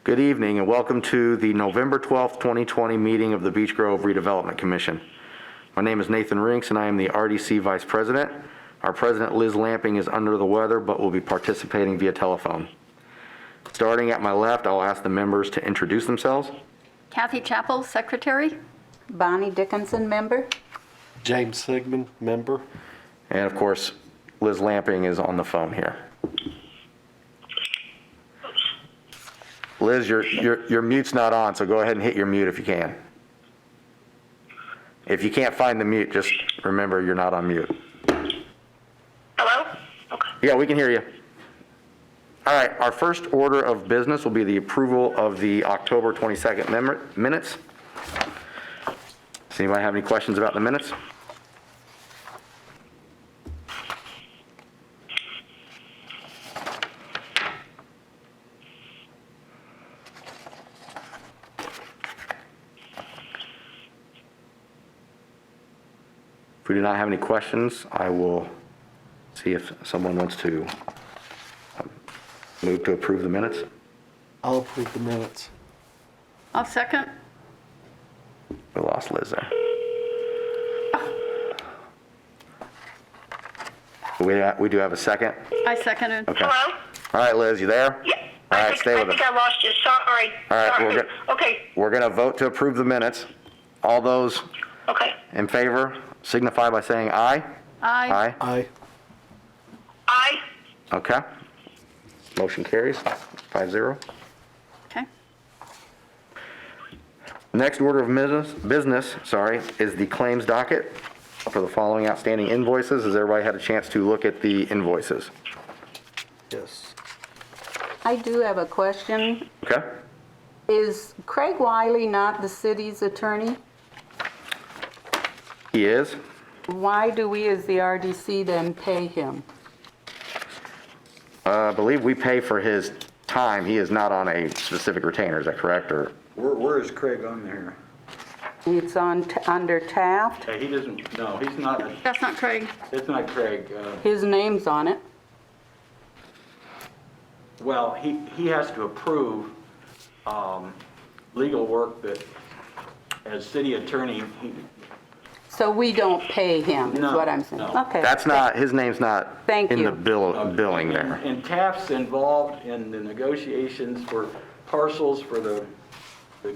Good evening and welcome to the November 12th, 2020 meeting of the Beech Grove Redevelopment Commission. My name is Nathan Rinks and I am the RDC Vice President. Our President, Liz Lamping, is under the weather but will be participating via telephone. Starting at my left, I'll ask the members to introduce themselves. Kathy Chappell, Secretary. Bonnie Dickinson, member. James Sigmund, member. And of course, Liz Lamping is on the phone here. Liz, your mute's not on, so go ahead and hit your mute if you can. If you can't find the mute, just remember you're not on mute. Hello? Okay. Yeah, we can hear you. All right, our first order of business will be the approval of the October 22nd minutes. Does anybody have any questions about the minutes? If we do not have any questions, I will see if someone wants to move to approve the minutes. I'll approve the minutes. I'll second. We lost Liz there. We do have a second. I seconded. Okay. Hello? All right, Liz, you there? Yeah. All right, stay with I us. think I lost you. Sorry. All right, Sorry. Okay. We're going to vote to approve the minutes. All those Okay. in favor signify by saying aye. Aye. Aye. Aye. Okay. Motion carries 5-0. Okay. Next order of business, is the claims docket for the following outstanding invoices. Has everybody had a chance to look at the invoices? Yes. I do have a question. Okay. Is Craig Wiley not the city's attorney? He is. Why do we as the RDC then pay him? I believe we pay for his time. He is not on a specific retainer. Is that correct? Or Where is Craig on there? It's on under Taft. He doesn't, no, he's not, That's not Craig. it's not Craig. His name's on it. Well, he has to approve legal work that, as city attorney, So we don't pay him, is No, what I'm saying. no. Okay. that's not, his name's not Thank in you. the billing there. And Taft's involved in the negotiations for parcels for the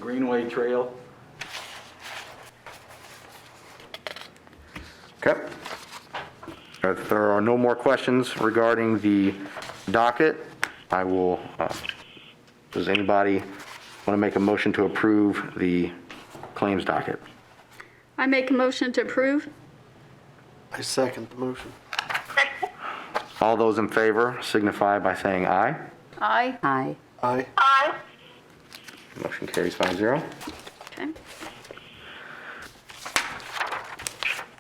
Greenway Trail. Okay. If there are no more questions regarding the docket, I will, does anybody want to make a motion to approve the claims docket? I make a motion to approve. I second the motion. All those in favor signify by saying aye. Aye. Aye. Aye. Aye. Motion carries 5-0. Okay.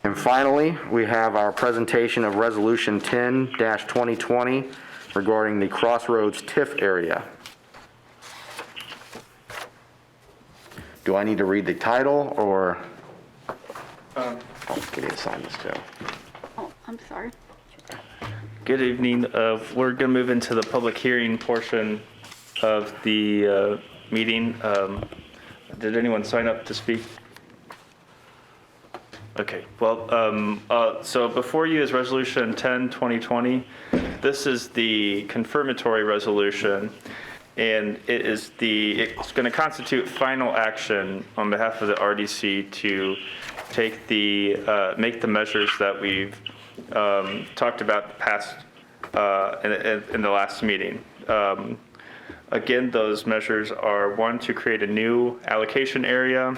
And finally, we have our presentation of Resolution 10-2020 regarding the Crossroads TIF area. Do I need to read the title or? I'll get you to sign this too. Oh, I'm sorry. Good evening. We're going to move into the public hearing portion of the meeting. Did anyone sign up to speak? Okay. Well, so before you is Resolution 10-2020. This is the confirmatory resolution, and it's going to constitute final action on behalf of the RDC to take make the measures that we've talked about past in the last meeting. Again, those measures are: one, to create a new allocation area,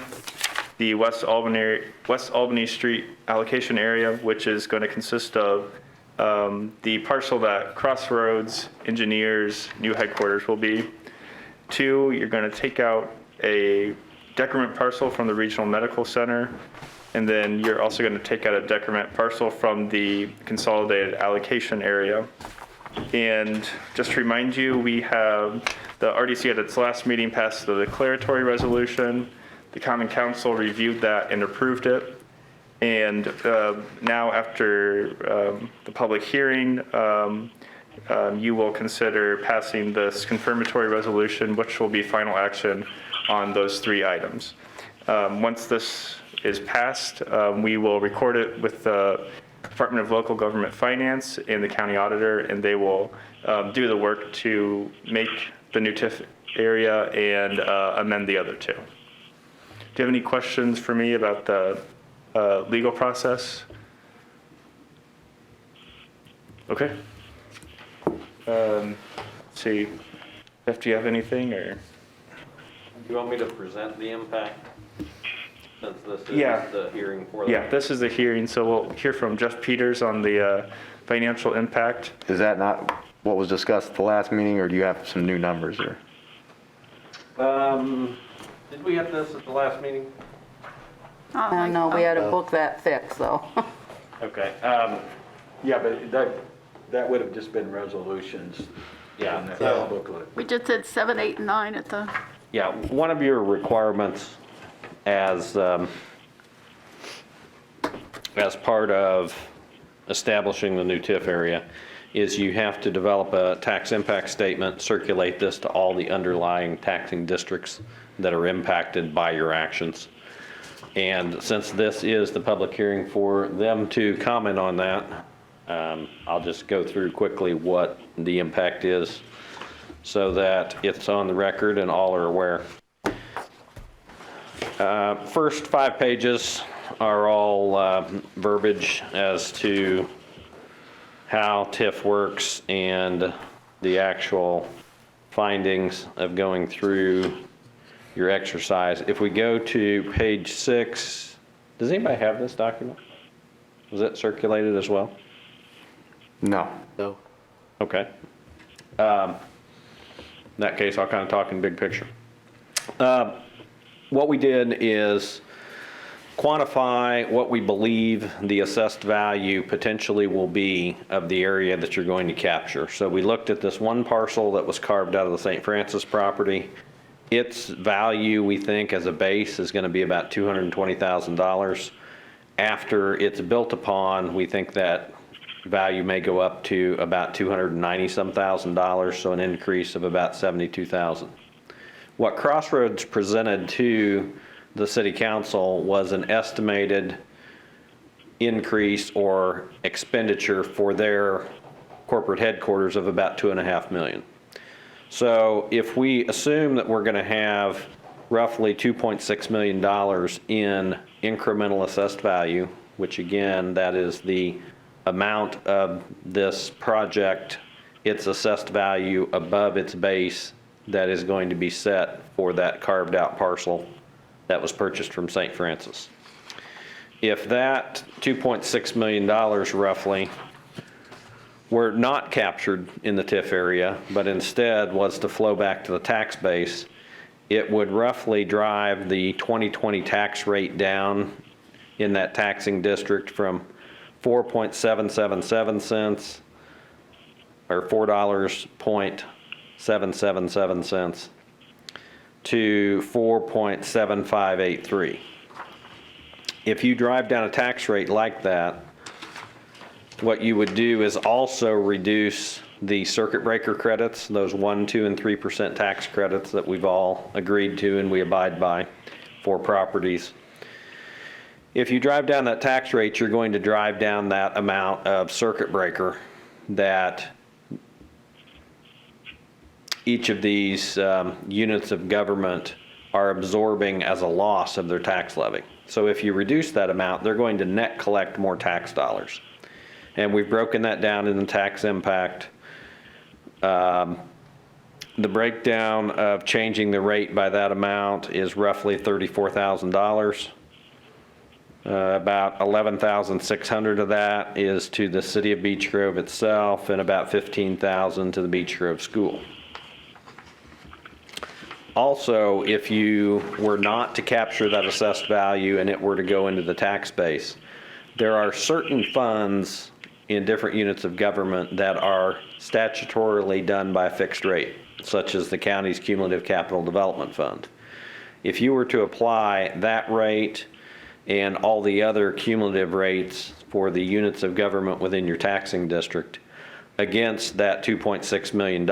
the West Albany Street allocation area, which is going to consist of the parcel that Crossroads Engineers' new headquarters will be. Two, you're going to take out a decrement parcel from the Regional Medical Center, and then you're also going to take out a decrement parcel from the consolidated allocation area. And just to remind you, we have the RDC at its last meeting passed the declaratory resolution. The Common Council reviewed that and approved it. And now after the public hearing, you will consider passing this confirmatory resolution, which will be final action on those 3 items. Once this is passed, we will record it with the Department of Local Government Finance and the county auditor, and they will do the work to make the new TIF area and amend the other 2. Do you have any questions for me about the legal process? Okay. Let's see, Jeff, do you have anything, or? Do you want me to present the impact? Since this Yeah. is the hearing for that? Yeah, this is the hearing, so we'll hear from Jeff Peters on the financial impact. Is that not what was discussed at the last meeting, or do you have some new numbers, or? Did we have this at the last meeting? No, we had a book that thick, so. Okay. Yeah, but that would have just been resolutions. Yeah. In that so- booklet. We just said 7, 8, and 9 at the, Yeah, one of your requirements as part of establishing the new TIF area is you have to develop a tax impact statement, circulate this to all the underlying taxing districts that are impacted by your actions. And since this is the public hearing for them to comment on that, I'll just go through quickly what the impact is so that it's on the record and all are aware. First 5 pages are all verbiage as to how TIF works and the actual findings of going through your exercise. If we go to page 6, does anybody have this document? Was it circulated as well? No. No. Okay. In that case, I'll kind of talk in big picture. What we did is quantify what we believe the assessed value potentially will be of the area that you're going to capture. So we looked at this one parcel that was carved out of the St. Francis property. Its value, we think, as a base is going to be about $220,000. After it's built upon, we think that value may go up to about $290-some thousand, so an increase of about $72,000. What Crossroads presented to the city council was an estimated increase or expenditure for their corporate headquarters of about $2.5 million. So if we assume that we're going to have roughly $2.6 million in incremental assessed value, which again, that is the amount of this project, its assessed value above its base that is going to be set for that carved out parcel that was purchased from St. Francis. If that $2.6 million roughly were not captured in the TIF area, but instead was to flow back to the tax base, it would roughly drive the 2020 tax rate down in that taxing district from 4.777 cents or $4.777 to 4.7583. If you drive down a tax rate like that, what you would do is also reduce the circuit breaker credits, those 1%, 2%, and 3% tax credits that we've all agreed to and we abide by for properties. If you drive down that tax rate, you're going to drive down that amount of circuit breaker that each of these units of government are absorbing as a loss of their tax levy. So if you reduce that amount, they're going to net collect more tax dollars. And we've broken that down in the tax impact. The breakdown of changing the rate by that amount is roughly $34,000. About $11,600 of that is to the city of Beech Grove itself, and about $15,000 to the Beech Grove School. Also, if you were not to capture that assessed value and it were to go into the tax base, there are certain funds in different units of government that are statutorily done by a fixed rate, such as the county's Cumulative Capital Development Fund. If you were to apply that rate and all the other cumulative rates for the units of government within your taxing district, against that $2.6 million,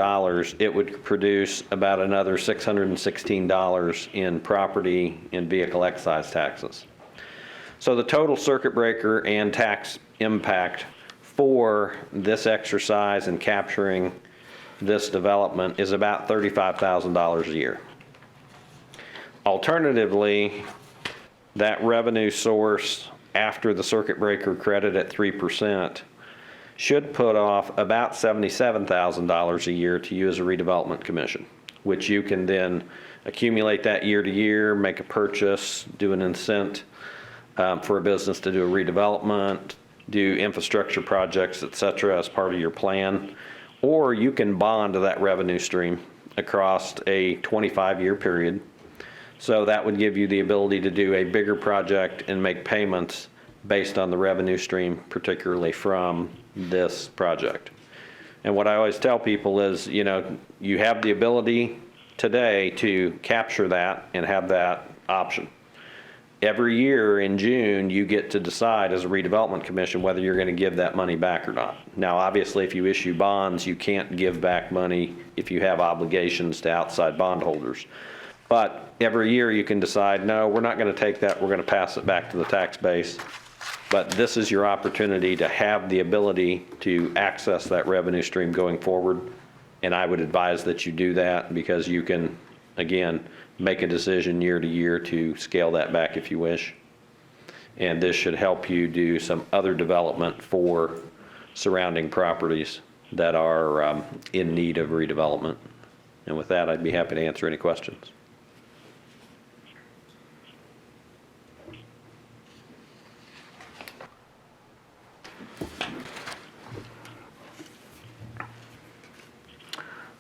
it would produce about another $616 in property and vehicle excise taxes. So the total circuit breaker and tax impact for this exercise and capturing this development is about $35,000 a year. Alternatively, that revenue source after the circuit breaker credit at 3% should put off about $77,000 a year to you as a redevelopment commission, which you can then accumulate that year to year, make a purchase, do an incent for a business to do a redevelopment, do infrastructure projects, et cetera, as part of your plan. Or you can bond that revenue stream across a 25-year period. So that would give you the ability to do a bigger project and make payments based on the revenue stream, particularly from this project. And what I always tell people is, you know, you have the ability today to capture that and have that option. Every year in June, you get to decide as a redevelopment commission whether you're going to give that money back or not. Now, obviously, if you issue bonds, you can't give back money if you have obligations to outside bondholders. But every year you can decide, no, we're not going to take that, we're going to pass it back to the tax base. But this is your opportunity to have the ability to access that revenue stream going forward. And I would advise that you do that because you can, again, make a decision year to year to scale that back if you wish. And this should help you do some other development for surrounding properties that are in need of redevelopment. And with that, I'd be happy to answer any questions.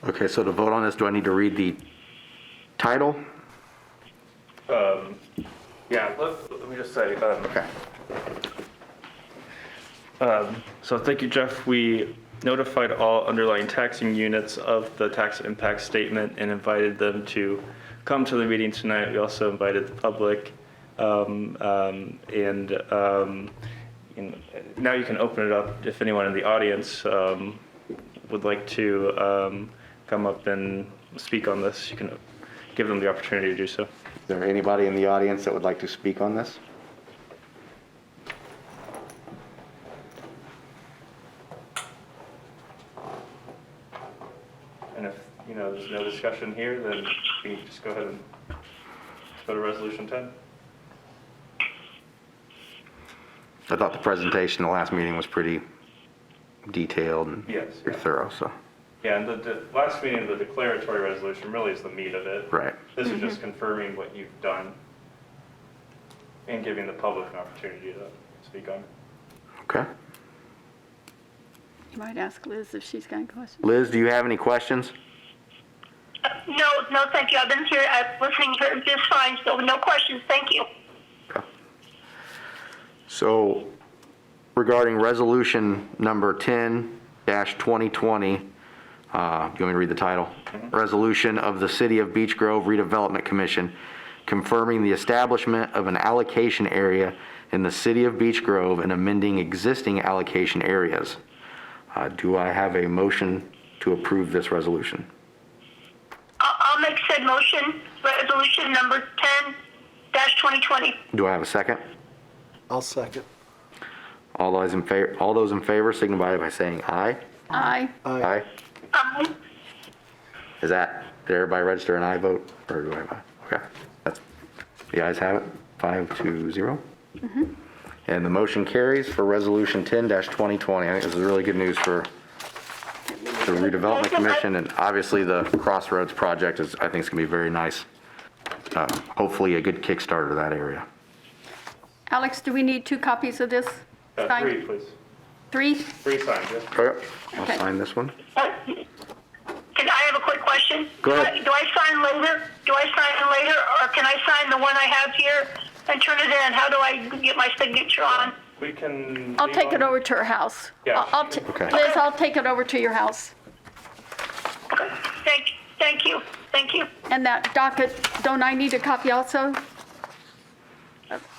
Okay, so to vote on this, do I need to read the title? Yeah, let me just say, Okay. so thank you, Jeff. We notified all underlying taxing units of the tax impact statement and invited them to come to the meeting tonight. We also invited the public. Now you can open it up if anyone in the audience would like to come up and speak on this. You can give them the opportunity to do so. Is there anybody in the audience that would like to speak on this? And if, there's no discussion here, then we can just go ahead and go to resolution 10. I thought the presentation, the last meeting was pretty detailed and Yes. pretty thorough, so, Yeah, and the last meeting, the declaratory resolution really is the meat of it. right. This is just confirming what you've done and giving the public an opportunity to speak on it. Okay. You might ask Liz if she's got any questions. Liz, do you have any questions? No, thank you. I've been here, I'm listening here just fine, so no questions, thank you. Okay. So regarding resolution number 10-2020, you want me to read the title? Resolution of the City of Beech Grove Redevelopment Commission confirming the establishment of an allocation area in the City of Beech Grove and amending existing allocation areas. Do I have a motion to approve this resolution? I'll make said motion, resolution number 10-2020. Do I have a second? I'll second. All those in favor signify by saying aye. Aye. Aye. Did everybody register an aye vote, or do I have aye? Okay, the ayes have it, 5-0. And the motion carries for resolution 10-2020. I think this is really good news for the redevelopment commission, and obviously the Crossroads project I think is gonna be very nice. Hopefully a good kickstarter to that area. Alex, do we need 2 copies of this? Signed? 3, please. 3? 3 signed, yes. Okay, I'll Okay. sign this one. Can I have a quick question? Go ahead. Do I sign later? Or can I sign the one I have here and turn it in? How do I get my signature on? We can. I'll take it over to her house. Yeah. Okay. Liz, I'll take it over to your house. Okay, thank you. And that docket, don't I need a copy also?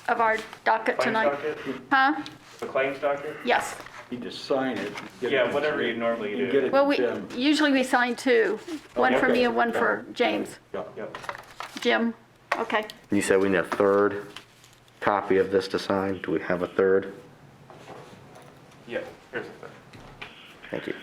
Of our docket Claims tonight? docket? Huh? The claims docket? Yes. You just sign it. get it Yeah, to whatever Jim, you normally and do. get it Well, to we, Jim. usually we sign two, one for okay. me and one for James. Yep. Jim, okay. You said we need a third copy of this to sign. Do we have a third? Yep, here's the thing. Thank you.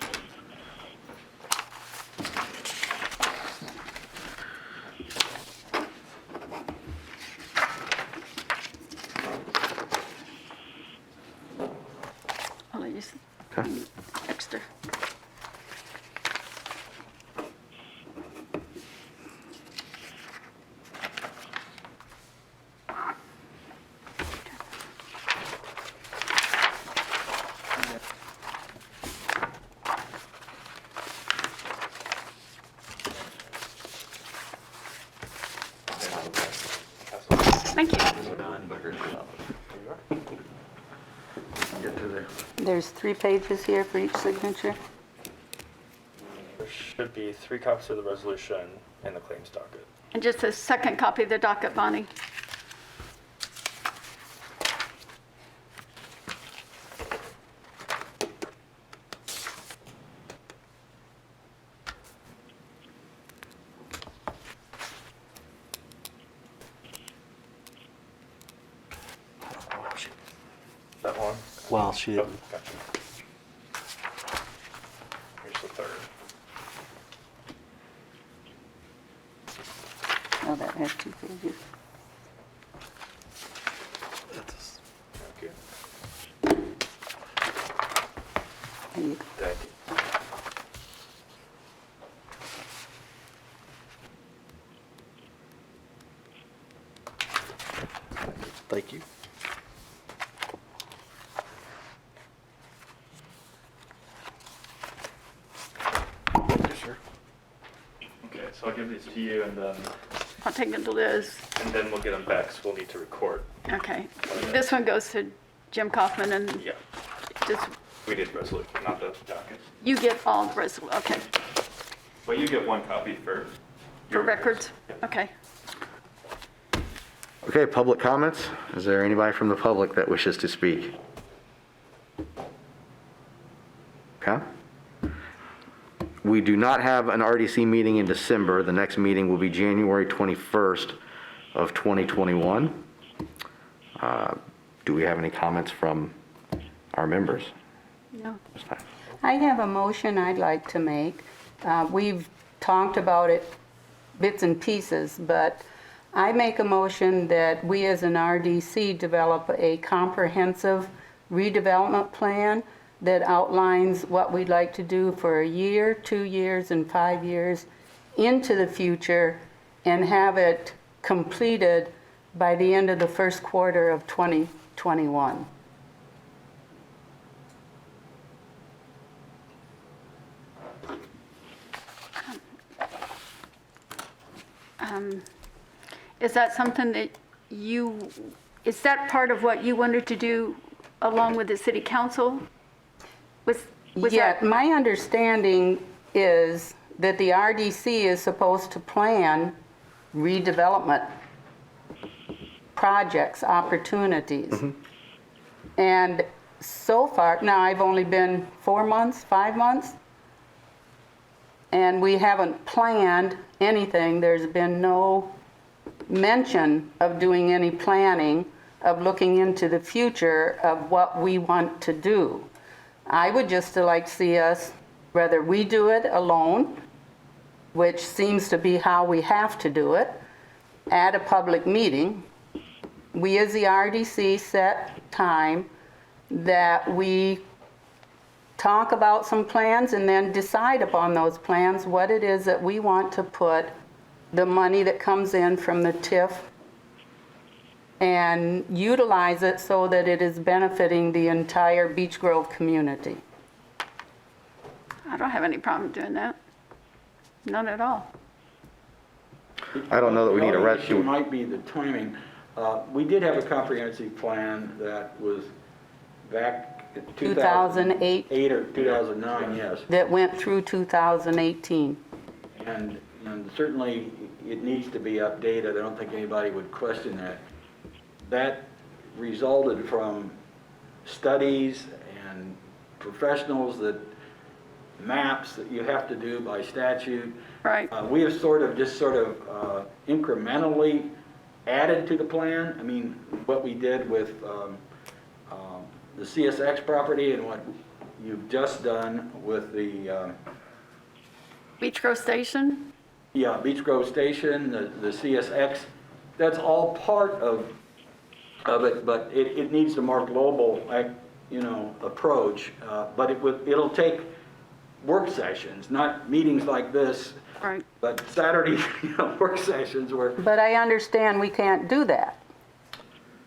I'll let you s- Okay. extra. Thank you. Get to the, There's 3 pages here for each signature. There should be 3 copies of the resolution in the claims docket. And just a second copy of the docket, Bonnie. That one? Well, she Oh, didn't. gotcha. Here's the third. Oh, that has 2 pages. That's- Thank you. There you go. Thank you. Thank you. Thank you, sir. Okay, so I'll give these to you and I'll take them to Liz. then we'll get them back, so we'll need to record. Okay. This one goes to Jim Kaufman, and Yeah, just, we did resolution, not the docket. you get all the okay, Well, you get 1 copy for for your records? Okay. Okay, public comments? Is there anybody from the public that wishes to speak? Okay. We do not have an RDC meeting in December. The next meeting will be January 21st of 2021. Do we have any comments from our members No. this time? I have a motion I'd like to make. We've talked about it bits and pieces, but I make a motion that we as an RDC develop a comprehensive redevelopment plan that outlines what we'd like to do for a year, 2 years, and 5 years into the future, and have it completed by the end of the first quarter of 2021. Is that something that is that part of what you wanted to do along with the city council? Was Yeah, that, my understanding is that the RDC is supposed to plan redevelopment projects, opportunities. And so far, now I've only been 4 months, 5 months, and we haven't planned anything. There's been no mention of doing any planning, of looking into the future of what we want to do. I would just like to see us, whether we do it alone, which seems to be how we have to do it, at a public meeting. We as the RDC set time that we talk about some plans and then decide upon those plans what it is that we want to put the money that comes in from the TIF and utilize it so that it is benefiting the entire Beech Grove community. I don't have any problem doing that. None at all. I don't know that we need a The only issue resolution. might be the timing. We did have a comprehensive plan that was back in 2008. 2008 or 2009, yes. That went through 2018. And certainly it needs to be updated. I don't think anybody would question that. That resulted from studies and professionals that, maps that you have to do by statute. Right. We have sort of incrementally added to the plan. I mean, what we did with the CSX property and what you've just done with the, Beech Grove Station? Beech Grove Station, the CSX, that's all part of it, but it needs a more global, approach. But it'll take work sessions, not meetings like this, Right. but Saturday, work sessions where, But I understand we can't do that.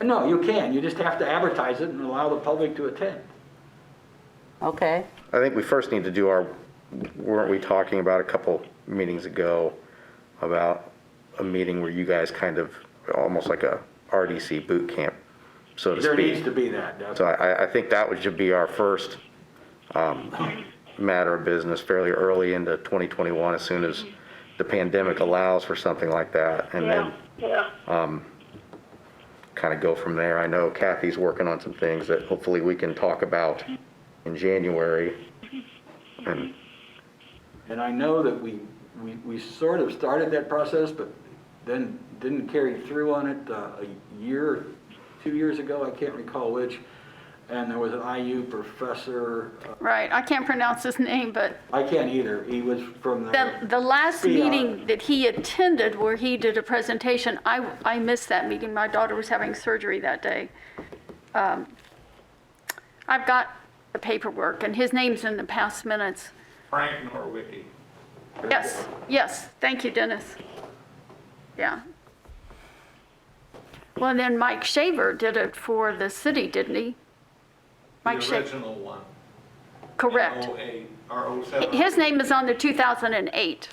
no, you can, you just have to advertise it and allow the public to attend. Okay? I think we first need to do weren't we talking about a couple meetings ago about a meeting where you guys kind of, almost like a RDC boot camp, so to There speak? needs to be that, So definitely. I think that should be our first matter of business fairly early into 2021, as soon as the pandemic allows for something like that, and then Yeah. kind of go from there. I know Kathy's working on some things that hopefully we can talk about in January. And I know that we sort of started that process, but then didn't carry through on it a year, 2 years ago, I can't recall which. And there was an IU professor, Right. I can't pronounce his name, but I can't either, he was from the last Yeah. meeting that he attended where he did a presentation, I missed that meeting. My daughter was having surgery that day. I've got the paperwork, and his name's in the past minutes. Frank Norwicki. Yes, thank you, Dennis. Yeah. Well, then Mike Shaver did it for the city, didn't he? Mike The Shaver, original one. correct. 08 or 07. His name is on the 2008,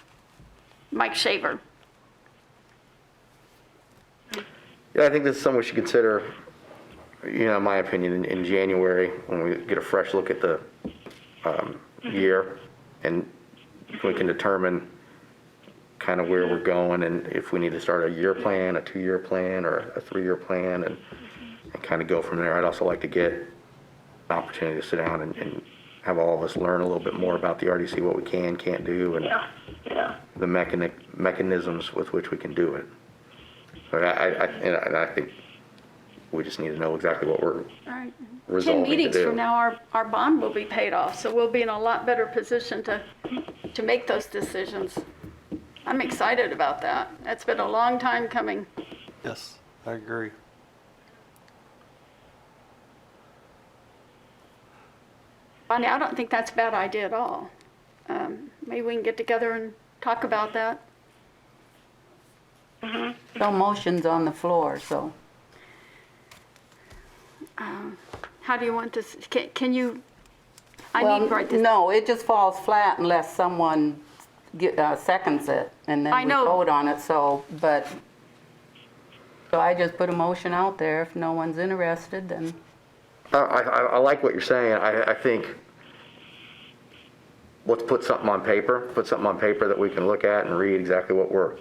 Mike Shaver. Yeah, I think this is something we should consider, in my opinion, in January, when we get a fresh look at the year, and we can determine kind of where we're going, and if we need to start a year plan, a 2-year plan, or a 3-year plan, and kind of go from there. I'd also like to get an opportunity to sit down and have all of us learn a little bit more about the RDC, what we can't do, and the mechanisms with which we can do it. But I think we just need to know exactly what we're All right. 10 resolving to meetings do. from now, our bond will be paid off, so we'll be in a lot better position to make those decisions. I'm excited about that. That's been a long time coming. Yes, I agree. Bonnie, I don't think that's a bad idea at all. Maybe we can get together and talk about that. No motions on the floor, so. How do you want this, can you, I Well, need to write this. no, it just falls flat unless someone seconds it, and I then we know. vote on it, so I just put a motion out there. If no one's interested, then, I like what you're saying. I think, let's put something on paper that we can look at and read exactly what we're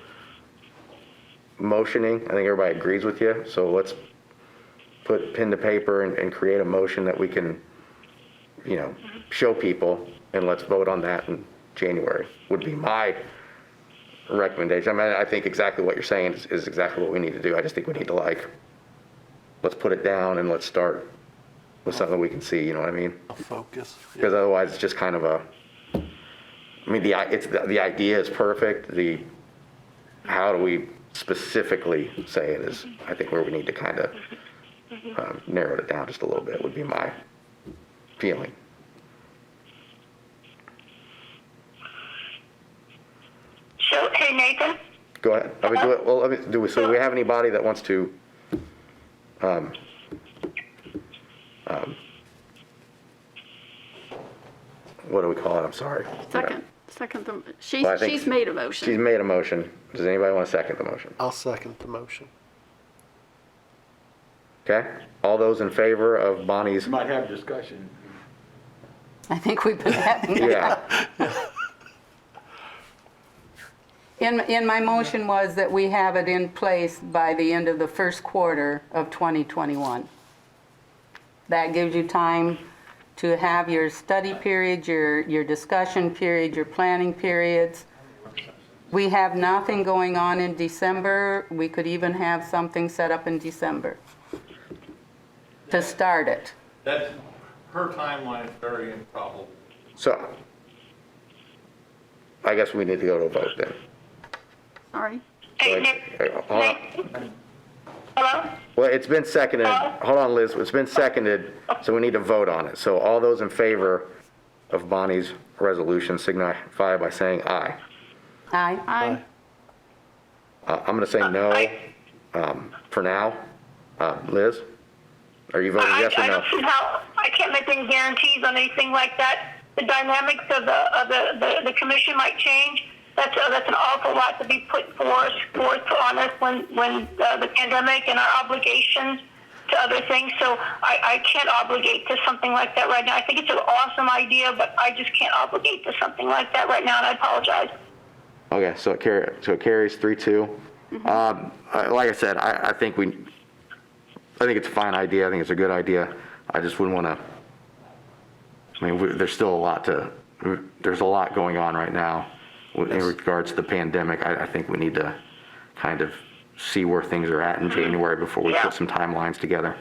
motioning. I think everybody agrees with you, so let's put pen to paper and create a motion that we can, show people, and let's vote on that in January, would be my recommendation. I mean, I think exactly what you're saying is exactly what we need to do. I just think we need to let's put it down and let's start with something we can see, you know what I mean? A focus. Because otherwise it's just kind of the idea is perfect. How do we specifically say it is, I think, where we need to kind of narrow it down just a little bit, would be my feeling. So, hey, Nathan? Go ahead. So do we have anybody that wants to, what do we call it? I'm sorry. Second, Well, I think she's made a She's motion. made a motion. Does anybody want to second the motion? I'll second the motion. Okay? All those in favor of Bonnie's, Might have discussion. I think we've been having that. yeah, In my motion was that we have it in place by the end of the first quarter of 2021. That gives you time to have your study periods, your discussion period, your planning periods. We have nothing going on in December. We could even have something set up in December to start it. That's, her timeline is very improbable. So I guess we need to go to a vote then. Sorry. Hey, Hold on. Hello? Well, it's been seconded. Hold on, Liz. It's been seconded, so we need to vote on it. So all those in favor of Bonnie's resolution signify by saying aye. Aye. Aye. I'm going to say no for now. Liz, are you voting yes or I no? don't see how, I can't make any guarantees on anything like that. The dynamics of the commission might change. That's an awful lot to be put forth on us when the pandemic and our obligations to other things. So I can't obligate to something like that right now. I think it's an awesome idea, but I just can't obligate to something like that right now, and I apologize. Okay, so it carries 3-2. Like I said, I think it's a fine idea. I think it's a good idea. I just wouldn't want to, I mean, there's a lot going on right now in regards to the pandemic. I think we need to kind of see where things are at in January before we put some timelines together.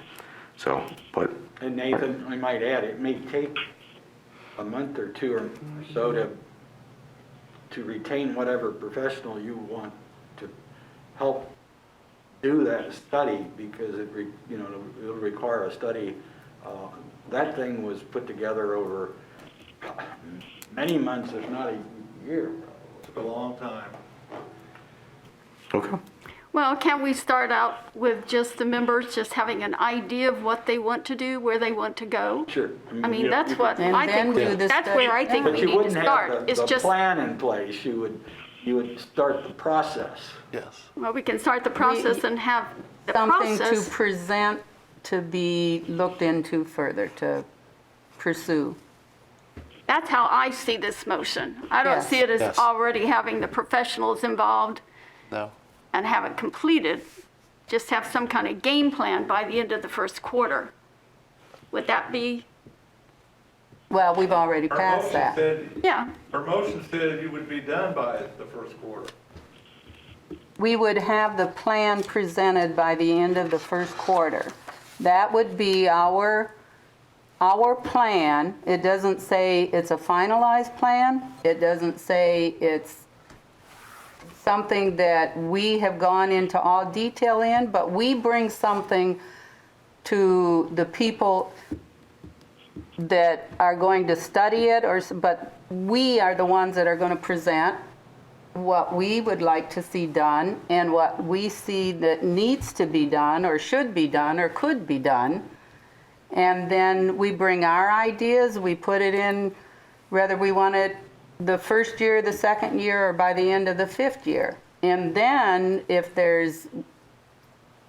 So, but. And Nathan, I might add, it may take a month or two or so to retain whatever professional you want to help do that study, because it'll require a study. That thing was put together over many months, if not a year. Took a long time. Okay. Well, can we start out with just the members just having an idea of what they want to do, where they want to go? Sure. I mean, that's what And I then think, do the that's study. where I think But we you need to wouldn't start. have It's the just, plan in place. You would start the process. Yes. well, we can start the process and have the Something to process. present, to be looked into further, to pursue. That's how I see this motion. I don't Yes. see it as Yes. already having the professionals involved No. and have it completed. Just have some kind of game plan by the end of the first quarter. Would that be, Well, we've already Her passed motion that. said, yeah, her motion said you would be done by the first quarter. We would have the plan presented by the end of the first quarter. That would be our plan. It doesn't say it's a finalized plan. It doesn't say it's something that we have gone into all detail in, but we bring something to the people that are going to study it, but we are the ones that are going to present what we would like to see done and what we see that needs to be done or should be done or could be done. And then we bring our ideas, we put it in, whether we want it the first year, the second year, or by the end of the fifth year. And then if there's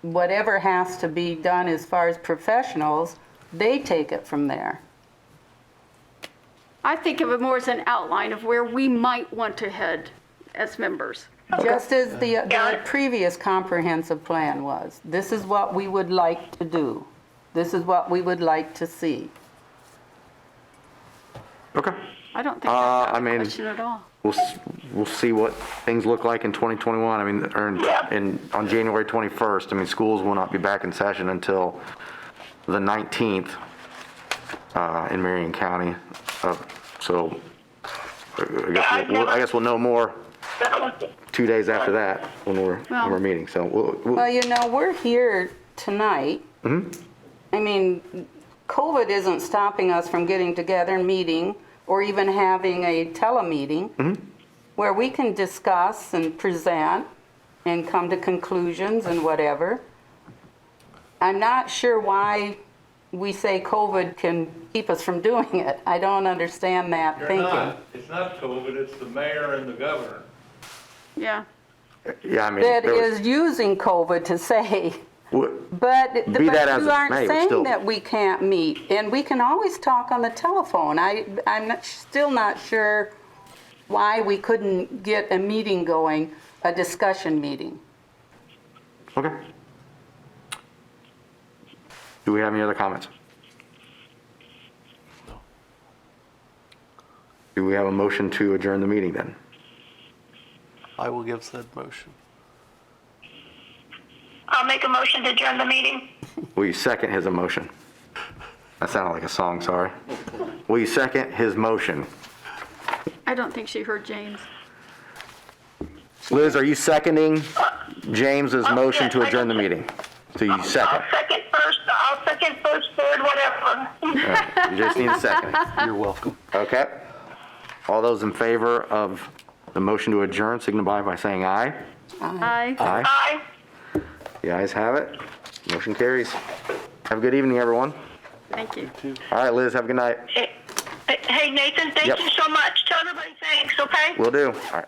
whatever has to be done as far as professionals, they take it from there. I think of it more as an outline of where we might want to head as members. Just as the previous comprehensive plan was. This is what we would like to do. This is what we would like to see. Okay. I don't think that's out I of mean- question at all. We'll see what things look like in 2021. I mean, or on January 21st. I mean, schools will not be back in session until the 19th in Marion County. So I guess we'll know more 2 days after that when we're meeting. So Well, you know, we're here tonight. I mean, COVID isn't stopping us from getting together and meeting, or even having a telemeeting where we can discuss and present and come to conclusions and whatever. I'm not sure why we say COVID can keep us from doing it. I don't understand that You're thinking. not. It's not COVID, it's the mayor and the governor. Yeah. yeah, I mean, That there was- is using COVID to say, but Be that as you it aren't may, but saying still. that we can't meet, and we can always talk on the telephone. Still not sure why we couldn't get a meeting going, a discussion meeting. Okay. Do we have any other comments? Do we have a motion to adjourn the meeting then? I will give said motion. I'll make a motion to adjourn the meeting. Will you second his motion? That sounded like a song, sorry. Will you second his motion? I don't think she heard James. Liz, are you seconding James's motion to yes, I adjourn the can- meeting? So you I'll second. second first, third, whatever. All right, you just need a second. You're welcome. Okay. All those in favor of the motion to adjourn signify by saying aye. Aye. Aye. Aye. The ayes have it. Motion carries. Have a good evening, everyone. Thank you. All right, Liz, have a good night. Hey, Nathan, thank Yep. you so much. Tell everybody thanks, okay? Will do. All right.